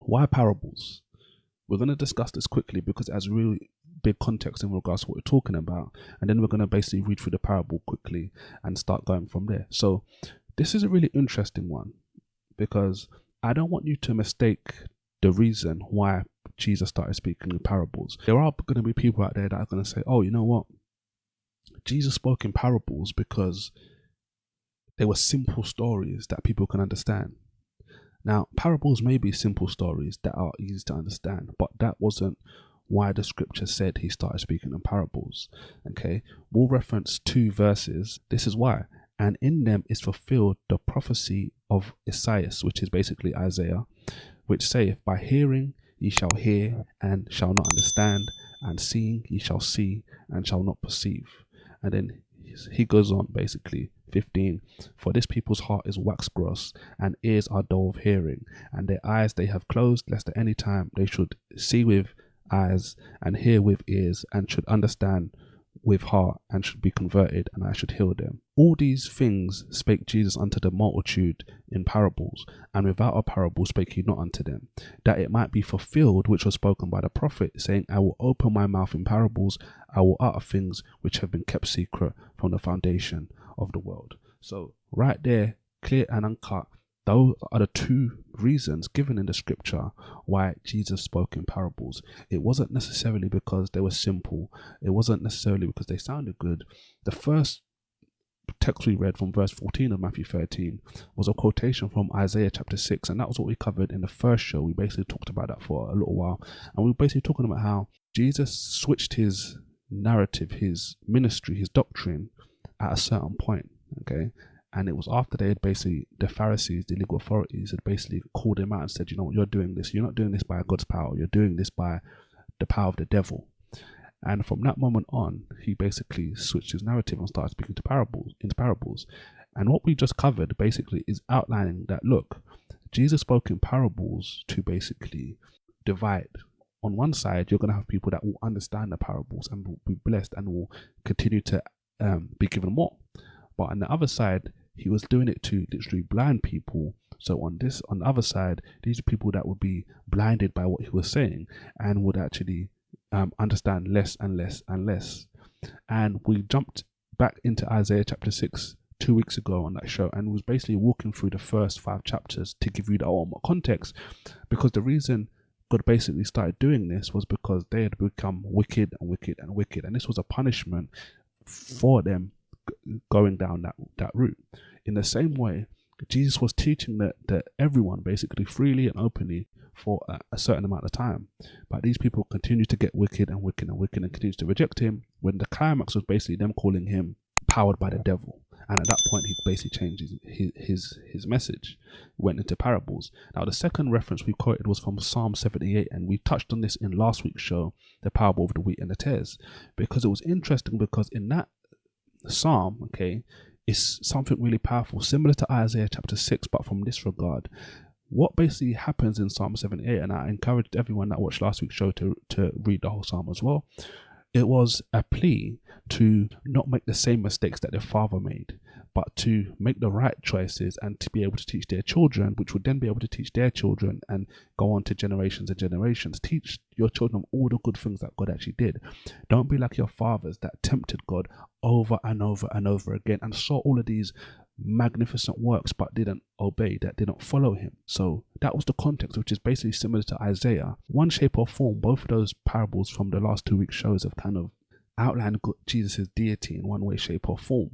Why parables? We're going to discuss this quickly because it has really big context in regards to what we're talking about. And then we're going to basically read through the parable quickly and start going from there. So this is a really interesting one because I don't want you to mistake the reason why Jesus started speaking in parables. There are going to be people out there that are going to say, oh, you know what? Jesus spoke in parables because they were simple stories that people can understand. Now, parables may be simple stories that are easy to understand, but that wasn't why the scripture said he started speaking in parables. Okay, we'll reference 2 verses. This is why. And in them is fulfilled the prophecy of Esaias, which is basically Isaiah, which saith, by hearing ye shall hear and shall not understand, and seeing ye shall see and shall not perceive. And then he goes on, basically 15, for this people's heart is wax gross, and ears are dull of hearing, and their eyes they have closed, lest at any time they should see with eyes and hear with ears, and should understand with heart, and should be converted, and I should heal them. All these things spake Jesus unto the multitude in parables, and without a parable spake he not unto them, that it might be fulfilled which was spoken by the prophet, saying, I will open my mouth in parables, I will utter things which have been kept secret from the foundation of the world. So right there, clear and uncut, those are the 2 reasons given in the scripture why Jesus spoke in parables. It wasn't necessarily because they were simple. It wasn't necessarily because they sounded good. The first text we read from verse 14 of Matthew 13 was a quotation from Isaiah chapter 6, and that was what we covered in the first show. We basically talked about that for a little while, and we were basically talking about how Jesus switched his narrative, his ministry, his doctrine at a certain point. Okay, and it was after they had basically, the Pharisees, the legal authorities, had basically called him out and said, you know what, you're doing this. You're not doing this by God's power. You're doing this by the power of the devil. And from that moment on, he basically switched his narrative and started speaking into parables. And what we just covered basically is outlining that, look, Jesus spoke in parables to basically divide. On one side, you're going to have people that will understand the parables and will be blessed and will continue to be given more. But on the other side, he was doing it to literally blind people. So on the other side, these are people that would be blinded by what he was saying and would actually understand less and less and less. And we jumped back into Isaiah chapter 6 2 weeks ago on that show, and was basically walking through the first 5 chapters to give you the ultimate context, because the reason God basically started doing this was because they had become wicked and wicked and wicked, and this was a punishment for them going down that route. In the same way, Jesus was teaching that everyone basically freely and openly for a certain amount of time, but these people continued to get wicked and wicked and wicked and continued to reject him, when the climax was basically them calling him powered by the devil. And at that point, he basically changed his message, went into parables. Now, the second reference we quoted was from Psalm 78, and we touched on this in last week's show, the parable of the wheat and the tares, because it was interesting, because in that psalm, okay, is something really powerful, similar to Isaiah chapter 6, but from this regard. What basically happens in Psalm 78, and I encouraged everyone that watched last week's show to read the whole psalm as well, it was a plea to not make the same mistakes that their father made, but to make the right choices and to be able to teach their children, which would then be able to teach their children and go on to generations and generations. Teach your children all the good things that God actually did. Don't be like your fathers that tempted God over and over and over again and saw all of these magnificent works but didn't obey, that didn't follow him. So that was the context, which is basically similar to Isaiah. One shape or form, both of those parables from the last 2 weeks shows have kind of outlined Jesus' deity in one way, shape or form.